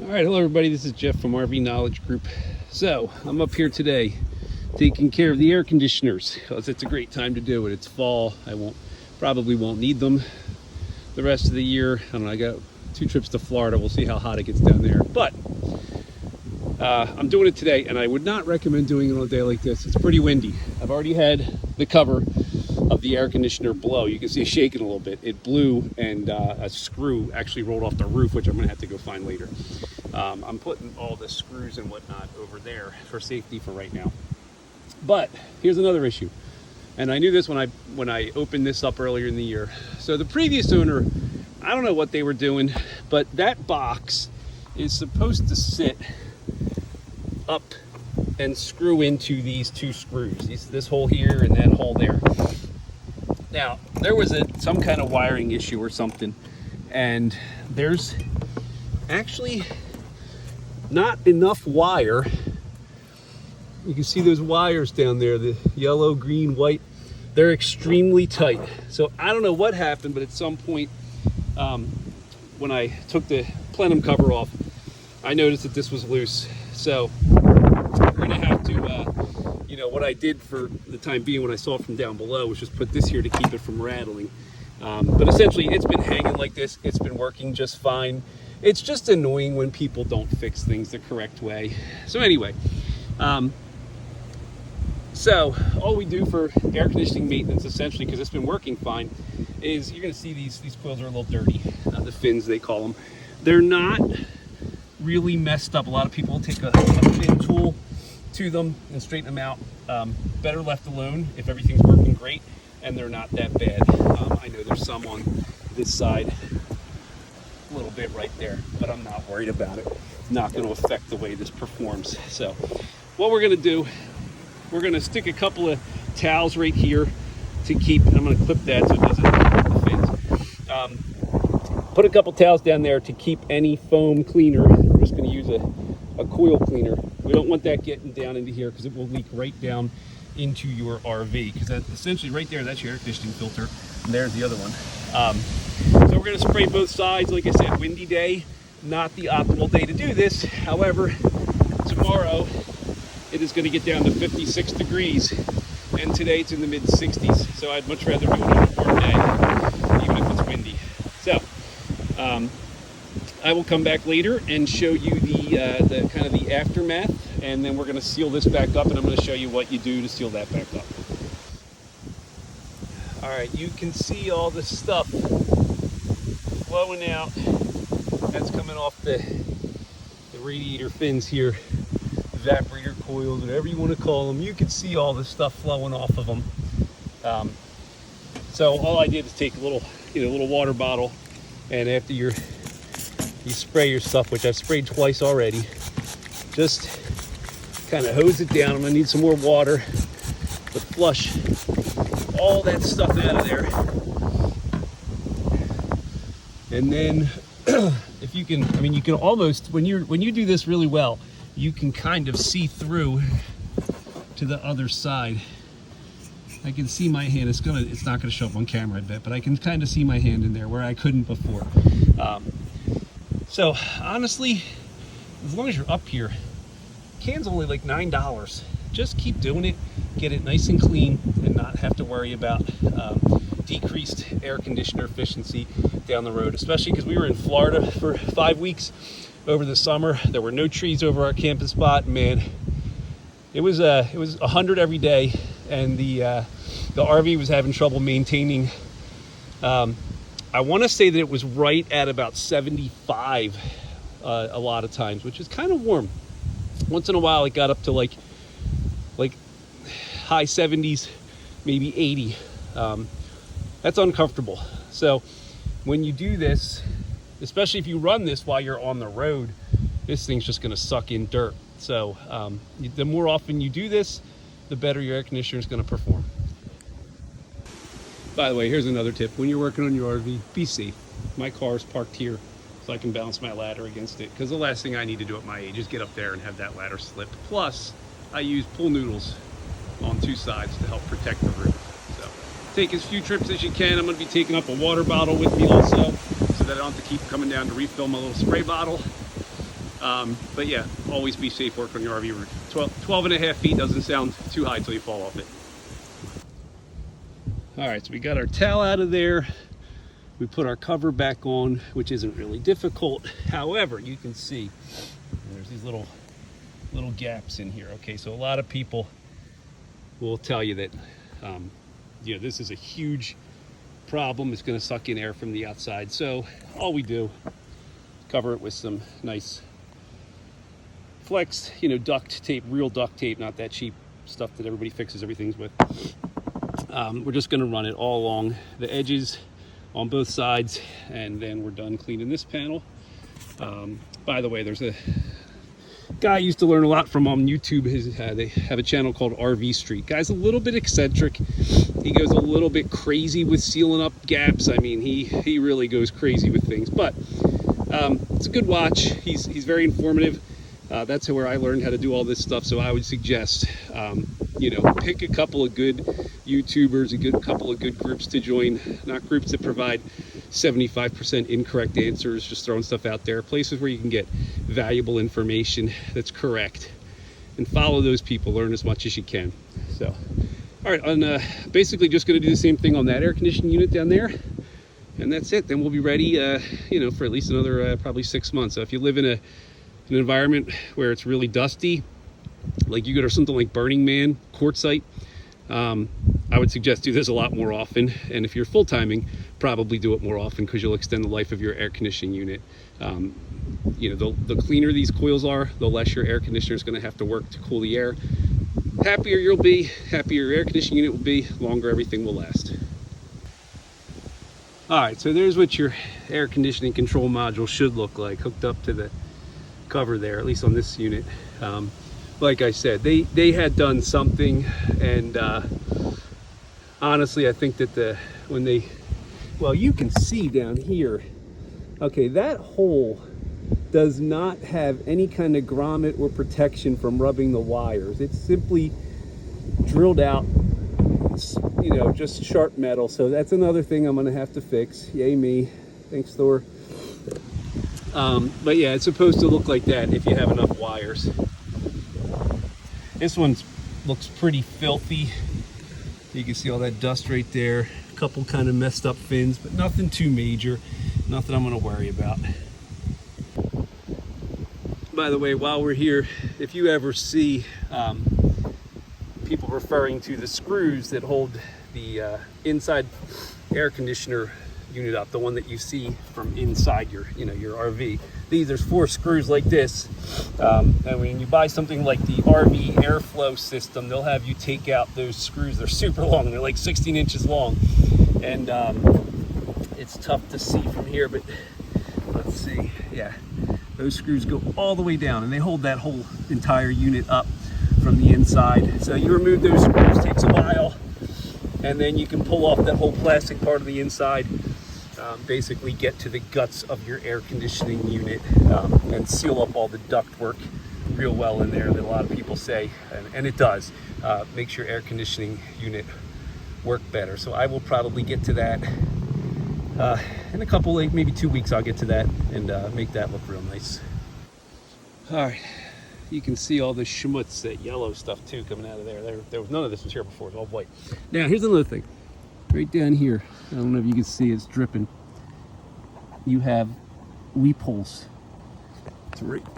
All right, hello everybody, this is Jeff from RV Knowledge Group. So I'm up here today taking care of the air conditioners because it's a great time to do it. It's fall. I probably won't need them the rest of the year. I don't know, I got 2 trips to Florida. We'll see how hot it gets down there, but I'm doing it today, and I would not recommend doing it on a day like this. It's pretty windy. I've already had the cover of the air conditioner blow. You can see it shaking a little bit. It blew, and a screw actually rolled off the roof, which I'm gonna have to go find later. I'm putting all the screws and whatnot over there for safety for right now. But here's another issue, and I knew this when I opened this up earlier in the year. So the previous owner, I don't know what they were doing, but that box is supposed to sit up and screw into these 2 screws, this hole here and that hole there. Now there was some kind of wiring issue or something, and there's actually not enough wire. You can see those wires down there, the yellow, green, white. They're extremely tight. So I don't know what happened, but at some point when I took the plenum cover off, I noticed that this was loose. So we're gonna have to, what I did for the time being when I saw it from down below was just put this here to keep it from rattling. But essentially it's been hanging like this. It's been working just fine. It's just annoying when people don't fix things the correct way. So anyway, so all we do for air conditioning maintenance, essentially, because it's been working fine, is you're gonna see these coils are a little dirty. The fins, they call them. They're not really messed up. A lot of people will take a fin tool to them and straighten them out. Better left alone if everything's working great and they're not that bad. I know there's some on this side, a little bit right there, but I'm not worried about it. It's not going to affect the way this performs. So what we're going to do, we're going to stick a couple of towels right here to keep, I'm going to clip that so it doesn't hit the fins. Put a couple towels down there to keep any foam cleaner. We're just going to use a coil cleaner. We don't want that getting down into here because it will leak right down into your RV, because that essentially right there, that's your air conditioning filter, and there's the other one. So we're going to spray both sides. Like I said, windy day, not the optimal day to do this. However, tomorrow it is going to get down to 56 degrees, and today it's in the mid 60s. So I'd much rather do it on a warm day, even if it's windy. So I will come back later and show you the kind of the aftermath, and then we're going to seal this back up, and I'm going to show you what you do to seal that back up. All right, you can see all the stuff flowing out. That's coming off the radiator fins here, evaporator coils, whatever you want to call them. You can see all the stuff flowing off of them. So all I did is take a little water bottle, and after you spray your stuff, which I've sprayed twice already, just kind of hose it down. I'm gonna need some more water to flush all that stuff out of there. And then if you can, you can almost, when you do this really well, you can kind of see through to the other side. I can see my hand. It's not gonna show up on camera, I bet, but I can kind of see my hand in there where I couldn't before. So honestly, as long as you're up here, can's only like $9. Just keep doing it, get it nice and clean, and not have to worry about decreased air conditioner efficiency down the road, especially because we were in Florida for 5 weeks over the summer. There were no trees over our camping spot. Man, it was 100 every day, and the RV was having trouble maintaining. I want to say that it was right at about 75 a lot of times, which is kind of warm. Once in a while it got up to like high 70s, maybe 80. That's uncomfortable. So when you do this, especially if you run this while you're on the road, this thing's just going to suck in dirt. So the more often you do this, the better your air conditioner is going to perform. By the way, here's another tip. When you're working on your RV, be safe. My car is parked here so I can balance my ladder against it, because the last thing I need to do at my age is get up there and have that ladder slip. Plus, I use pool noodles on 2 sides to help protect the roof. So take as few trips as you can. I'm going to be taking up a water bottle with me also, so that I don't have to keep coming down to refill my little spray bottle. But yeah, always be safe working on your RV roof. 12 and a half feet doesn't sound too high till you fall off it. All right, so we got our towel out of there. We put our cover back on, which isn't really difficult. However, you can see there's these little gaps in here. Okay, so a lot of people will tell you that you know, this is a huge problem. It's going to suck in air from the outside. So all we do, cover it with some nice flex, you know, duct tape, real duct tape, not that cheap stuff that everybody fixes everything with. We're just going to run it all along the edges on both sides, and then we're done cleaning this panel. By the way, there's a guy I used to learn a lot from on YouTube. They have a channel called RV Street. Guy's a little bit eccentric. He goes a little bit crazy with sealing up gaps. I mean, he really goes crazy with things, but it's a good watch. He's very informative. That's where I learned how to do all this stuff. So I would suggest, you know, pick a couple of good YouTubers, a couple of good groups to join, not groups that provide 75% incorrect answers, just throwing stuff out there. Places where you can get valuable information that's correct, and follow those people. Learn as much as you can. So, all right, basically just going to do the same thing on that air conditioning unit down there, and that's it. Then we'll be ready, you know, for at least another probably 6 months. So if you live in an environment where it's really dusty, like you go to something like Burning Man, Quartzsite, I would suggest do this a lot more often. And if you're full-timing, probably do it more often, because you'll extend the life of your air conditioning unit. You know, the cleaner these coils are, the less your air conditioner is going to have to work to cool the air. Happier you'll be, happier your air conditioning unit will be, longer everything will last. All right, so there's what your air conditioning control module should look like, hooked up to the cover there, at least on this unit. Like I said, they had done something, and honestly, I think that well, you can see down here, okay, that hole does not have any kind of grommet or protection from rubbing the wires. It's simply drilled out, you know, just sharp metal. So that's another thing I'm gonna have to fix. Yay me, thanks Thor. But yeah, it's supposed to look like that if you have enough wires. This one looks pretty filthy. You can see all that dust right there. A couple kind of messed up fins, but nothing too major. Nothing I'm gonna worry about. By the way, while we're here, if you ever see people referring to the screws that hold the inside air conditioner unit up, the one that you see from inside your, you know, your RV. There's 4 screws like this, and when you buy something like the RV airflow system, they'll have you take out those screws. They're super long. They're like 16 inches long, and it's tough to see from here, but let's see. Yeah, those screws go all the way down, and they hold that whole entire unit up from the inside. So you remove those screws, takes a while, and then you can pull off that whole plastic part of the inside. Basically get to the guts of your air conditioning unit, and seal up all the duct work real well in there that a lot of people say, and it does. Makes your air conditioning unit work better. So I will probably get to that in a couple, like maybe 2 weeks. I'll get to that and make that look real nice. All right, you can see all the schmutz, that yellow stuff too, coming out of there. There was none of this was here before. It's all white. Now here's another thing. Right down here, I don't know if you can see, it's dripping. You have weep holes. It's right